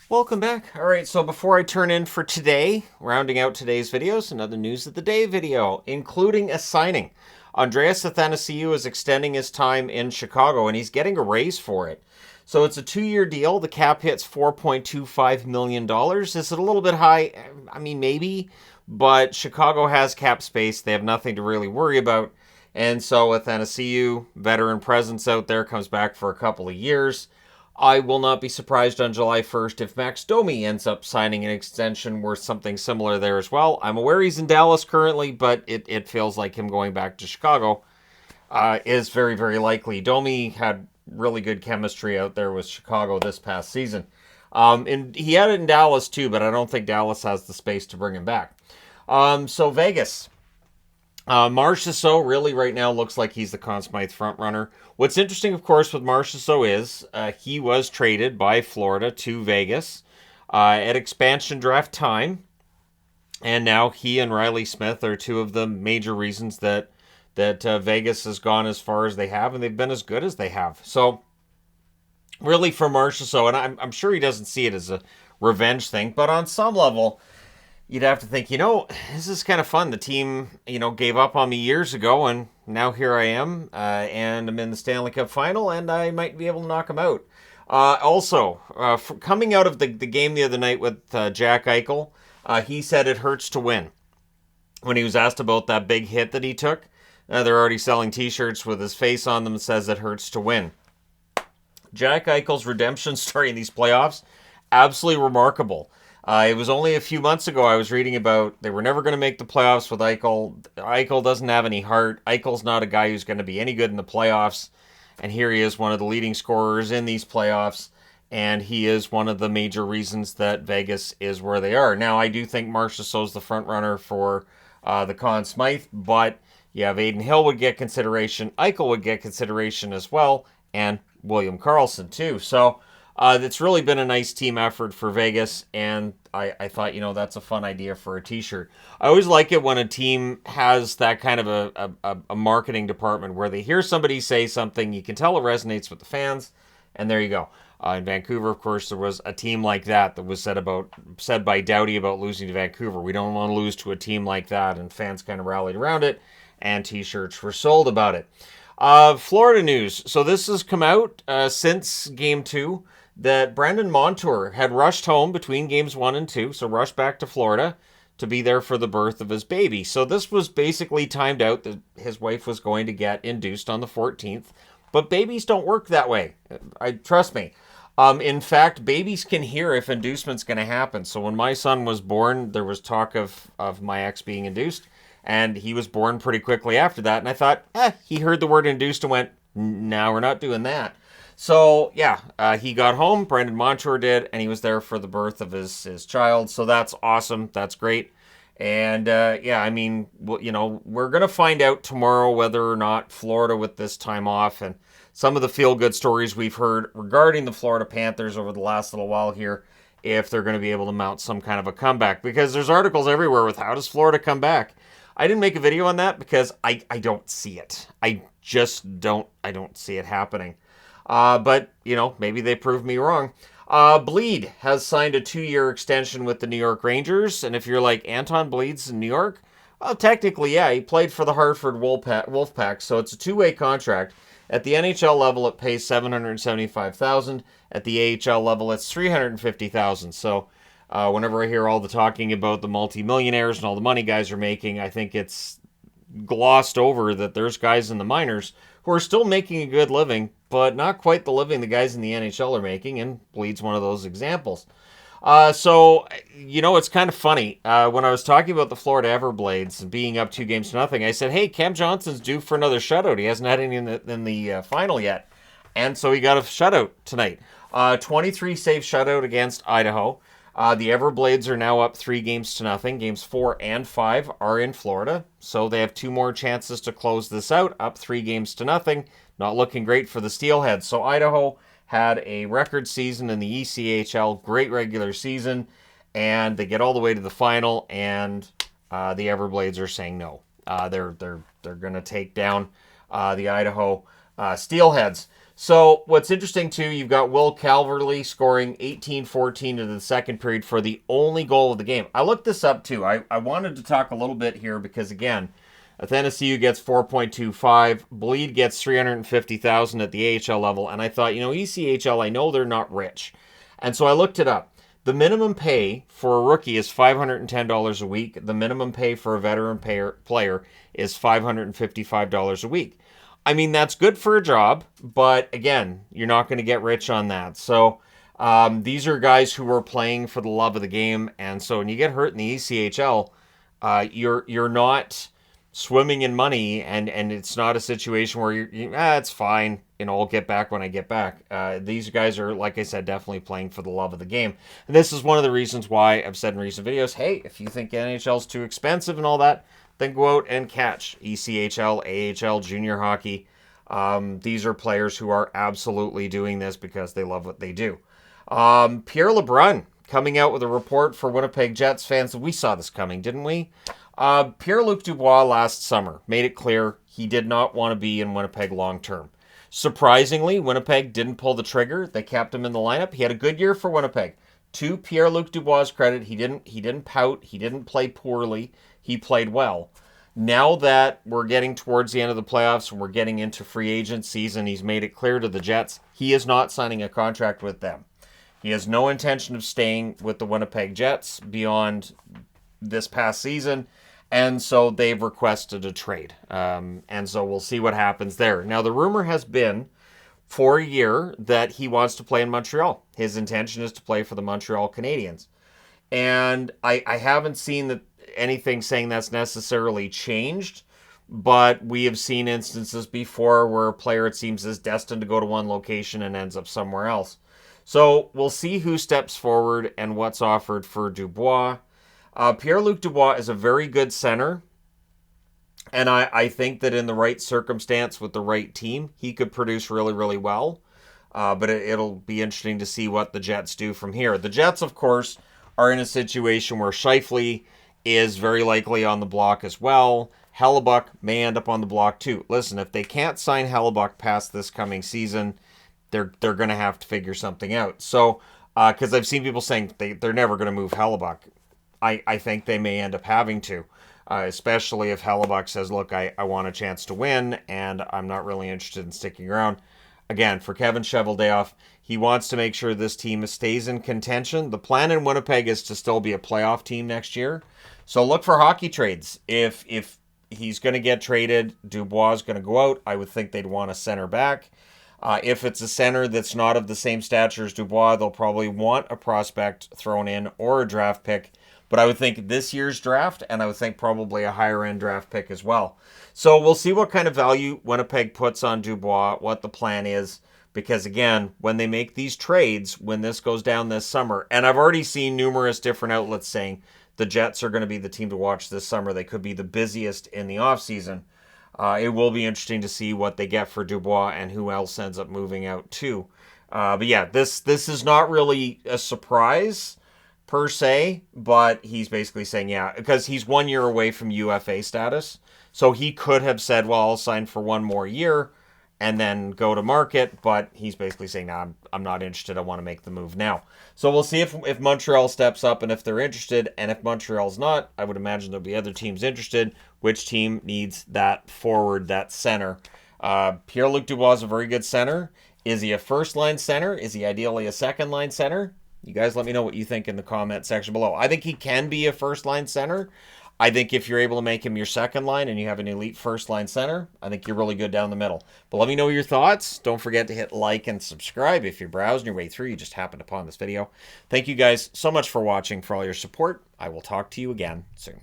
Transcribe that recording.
Welcome back. All right, so before I turn in for today, rounding out today's videos, another News of the Day video, including a signing. Andreas Athanasiou is extending his time in Chicago, and he's getting a raise for it. So it's a 2-year deal. The cap hits $4.25 million. Is it a little bit high? I mean, maybe, but Chicago has cap space. They have nothing to really worry about. And so Athanasiou, veteran presence out there, comes back for a couple of years. I will not be surprised on July 1st if Max Domi ends up signing an extension worth something similar there as well. I'm aware he's in Dallas currently, but it feels like him going back to Chicago is very, very likely. Domi had really good chemistry out there with Chicago this past season. And he had it in Dallas too, but I don't think Dallas has the space to bring him back. So Vegas. Marchessault really right now looks like he's the Conn Smythe front runner. What's interesting, of course, with Marchessault is he was traded by Florida to Vegas at expansion draft time, and now he and Riley Smith are two of the major reasons that Vegas has gone as far as they have, and they've been as good as they have. So really, for Marchessault, and I'm sure he doesn't see it as a revenge thing, but on some level, you'd have to think, this is kind of fun. The team, gave up on me years ago, and now here I am, and I'm in the Stanley Cup final, and I might be able to knock them out. Also, coming out of the game the other night with Jack Eichel, he said it hurts to win. When he was asked about that big hit that he took, they're already selling T-shirts with his face on them that says it hurts to win. Jack Eichel's redemption story in these playoffs, absolutely remarkable. It was only a few months ago I was reading about they were never going to make the playoffs with Eichel. Eichel doesn't have any heart. Eichel's not a guy who's going to be any good in the playoffs. And here he is, one of the leading scorers in these playoffs. And he is one of the major reasons that Vegas is where they are. Now, I do think Marchessault's the front runner for the Conn Smythe. But you have Adin Hill would get consideration. Eichel would get consideration as well. And William Karlsson, too. So it's really been a nice team effort for Vegas, and I thought, that's a fun idea for a T-shirt. I always like it when a team has that kind of a marketing department where they hear somebody say something, you can tell it resonates with the fans, and there you go. In Vancouver, of course, there was a team like that was said by Doughty about losing to Vancouver. We don't want to lose to a team like that, and fans kind of rallied around it, and T-shirts were sold about it. Florida news. So this has come out since Game 2. That Brandon Montour had rushed home between games 1 and 2, so rushed back to Florida to be there for the birth of his baby. So this was basically timed out that his wife was going to get induced on the 14th, but babies don't work that way. Trust me. In fact, babies can hear if inducement's going to happen. So when my son was born, there was talk of my ex being induced, and he was born pretty quickly after that, and I thought, he heard the word induced and went, no, we're not doing that. So, he got home, Brandon Montour did, and he was there for the birth of his child. So that's awesome. That's great. And, we're going to find out tomorrow whether or not Florida with this time off and some of the feel-good stories we've heard regarding the Florida Panthers over the last little while here, if they're going to be able to mount some kind of a comeback. Because there's articles everywhere with how does Florida come back? I didn't make a video on that because I don't see it. I don't see it happening. But, maybe they proved me wrong. Bleed has signed a 2-year extension with the New York Rangers. And if you're like, Anton Bleed's in New York? Well, technically, yeah. He played for the Hartford Wolfpack, so it's a 2-way contract. At the NHL level, it pays $775,000. At the AHL level, it's $350,000. So whenever I hear all the talking about the multimillionaires and all the money guys are making, I think it's glossed over that there's guys in the minors who are still making a good living, but not quite the living the guys in the NHL are making, and Bleed's one of those examples. It's kind of funny. When I was talking about the Florida Everblades being up 2-0, I said, hey, Cam Johnson's due for another shutout. He hasn't had any in the final yet. And so he got a shutout tonight. 23 save shutout against Idaho. The Everblades are now up 3-0. Games 4 and 5 are in Florida. So they have 2 more chances to close this out, up 3-0. Not looking great for the Steelheads. So Idaho had a record season in the ECHL, great regular season, and they get all the way to the final, and the Everblades are saying no. They're going to take down the Idaho Steelheads. So what's interesting, too, you've got Will Calverley scoring 18-14 in the second period for the only goal of the game. I looked this up, too. I wanted to talk a little bit here because, again, Athanasiou gets 4.25. Bleed gets 350,000 at the AHL level. And I thought, ECHL, I know they're not rich. And so I looked it up. The minimum pay for a rookie is $510 a week. The minimum pay for a veteran player is $555 a week. I mean, that's good for a job, but again, you're not going to get rich on that. So these are guys who are playing for the love of the game. And so when you get hurt in the ECHL, you're not swimming in money, and it's not a situation where it's fine, I'll get back when I get back. These guys are, like I said, definitely playing for the love of the game. And this is one of the reasons why I've said in recent videos, hey, if you think NHL's too expensive and all that, then go out and catch ECHL, AHL, junior hockey. These are players who are absolutely doing this because they love what they do. Pierre LeBrun coming out with a report for Winnipeg Jets fans. We saw this coming, didn't we? Pierre-Luc Dubois last summer made it clear he did not want to be in Winnipeg long term. Surprisingly, Winnipeg didn't pull the trigger. They kept him in the lineup. He had a good year for Winnipeg. To Pierre-Luc Dubois' credit, he didn't pout. He didn't play poorly. He played well. Now that we're getting towards the end of the playoffs and we're getting into free agent season, he's made it clear to the Jets he is not signing a contract with them. He has no intention of staying with the Winnipeg Jets beyond this past season, and so they've requested a trade. And so we'll see what happens there. Now, the rumor has been for a year that he wants to play in Montreal. His intention is to play for the Montreal Canadiens. And I haven't seen anything saying that's necessarily changed, but we have seen instances before where a player, it seems, is destined to go to one location and ends up somewhere else. So we'll see who steps forward and what's offered for Dubois. Pierre-Luc Dubois is a very good center, and I think that in the right circumstance with the right team, he could produce really, really well. But it'll be interesting to see what the Jets do from here. The Jets, of course, are in a situation where Scheifele is very likely on the block as well. Hellebuck may end up on the block too. Listen, if they can't sign Hellebuck past this coming season, they're going to have to figure something out. So, because I've seen people saying they're never going to move Hellebuck. I think they may end up having to, especially if Hellebuck says, look, I want a chance to win, and I'm not really interested in sticking around. Again, for Kevin Cheveldayoff, he wants to make sure this team stays in contention. The plan in Winnipeg is to still be a playoff team next year. So look for hockey trades. If he's going to get traded, Dubois is going to go out. I would think they'd want a center back. If it's a center that's not of the same stature as Dubois, they'll probably want a prospect thrown in or a draft pick. But I would think this year's draft, and I would think probably a higher-end draft pick as well. So we'll see what kind of value Winnipeg puts on Dubois, what the plan is. Because, again, when they make these trades, when this goes down this summer, and I've already seen numerous different outlets saying the Jets are going to be the team to watch this summer. They could be the busiest in the offseason. It will be interesting to see what they get for Dubois and who else ends up moving out too. But yeah, this is not really a surprise per se, but he's basically saying, yeah, because he's 1 year away from UFA status. So he could have said, well, I'll sign for one more year and then go to market, but he's basically saying, no, I'm not interested. I want to make the move now. So we'll see if Montreal steps up and if they're interested, and if Montreal's not, I would imagine there'll be other teams interested. Which team needs that forward, that center? Pierre-Luc Dubois is a very good center. Is he a first-line center? Is he ideally a second-line center? You guys let me know what you think in the comment section below. I think he can be a first-line center. I think if you're able to make him your second line and you have an elite first-line center, I think you're really good down the middle. But let me know your thoughts. Don't forget to hit like and subscribe if you're browsing your way through. You just happened upon this video. Thank you guys so much for watching, for all your support. I will talk to you again soon.